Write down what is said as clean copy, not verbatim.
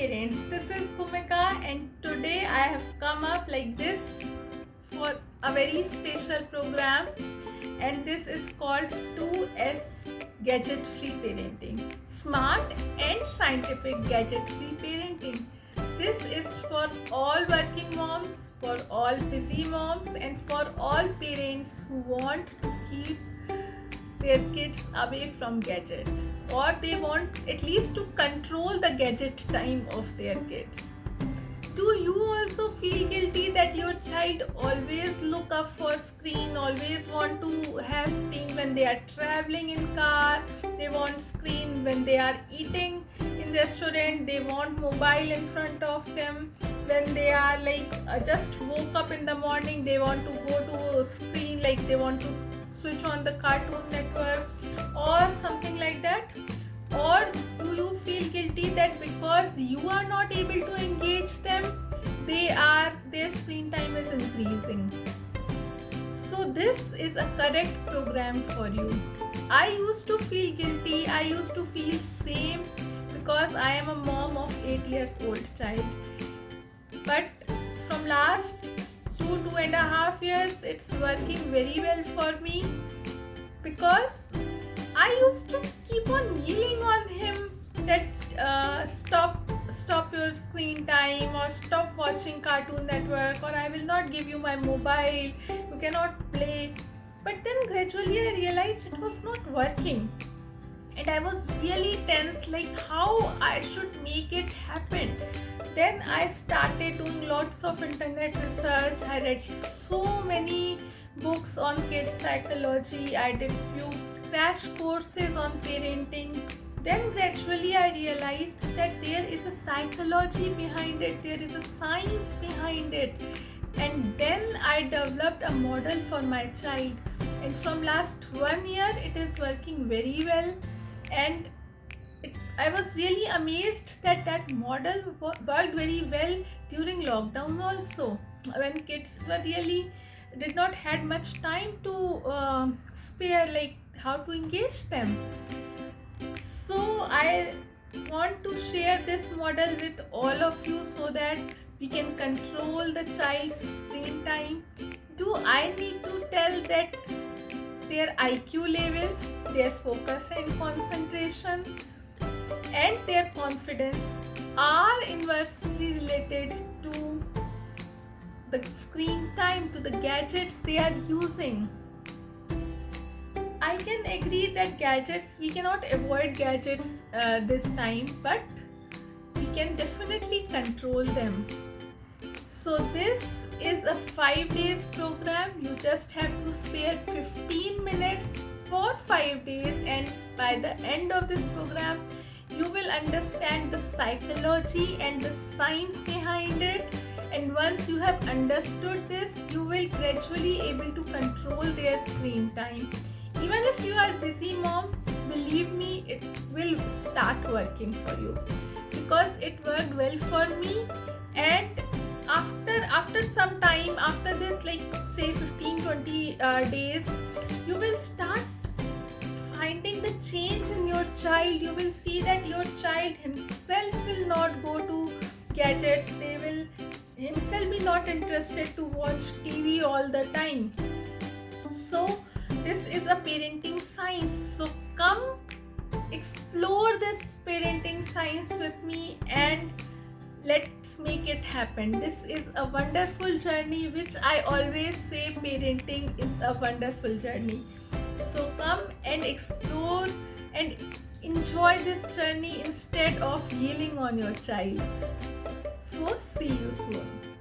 parents. This is Bhumika and today I have come up like this for a very special program, and this is called 2S Gadget Free Parenting. Smart and scientific gadget free parenting. This is for all working moms, for all busy moms, and for all parents who want to keep their kids away from gadget, or they want at least to control the gadget time of their kids. Do you also feel guilty that your child always look up for screen, always want to have screen when they are traveling in car, they want screen when they are eating in restaurant, they want mobile in front of them when they are just woke up in the morning, they want to go to screen, like they want to switch on the Cartoon Network or something like that? Or do you feel guilty that because you are not able to engage them, their screen time is increasing? So this is a correct program for you. I used to feel guilty, I used to feel same because I am a mom of 8 years old child. But from last 2.5 years, it's working very well for me, because I used to keep on yelling on him that stop your screen time, or stop watching Cartoon Network, or I will not give you my mobile, you cannot play. But then gradually I realized it was not working, and I was really tense, like how I should make it happen. Then I started doing lots of internet research. I read so many books on kids psychology. I did few crash courses on parenting. Then gradually I realized that there is a psychology behind it, there is a science behind it. And then I developed a model for my child. And from last 1 year, it is working very well. And I was really amazed that that model worked very well during lockdown also, when kids were really did not had much time to spare, like how to engage them. So I want to share this model with all of you so that we can control the child's screen time. Do I need to tell that their IQ level, their focus and concentration, and their confidence are inversely related to the screen time, to the gadgets they are using? I can agree that gadgets, we cannot avoid gadgets this time, but we can definitely control them. So this is a 5 days program. You just have to spare 15 minutes for 5 days, and by the end of this program you will understand the psychology and the science behind it. And once you have understood this, you will gradually able to control their screen time. Even if you are busy mom, believe me, it will start working for you, because it worked well for me. And after some time, after this, like say 15-20 days, you will start finding the change in your child. You will see that your child himself will not go to gadgets, they will himself be not interested to watch TV all the time. So this is a parenting science. So come explore this parenting science with me, and let's make it happen. This is a wonderful journey, which I always say parenting is a wonderful journey. So come and explore and enjoy this journey instead of yelling on your child. So see you soon.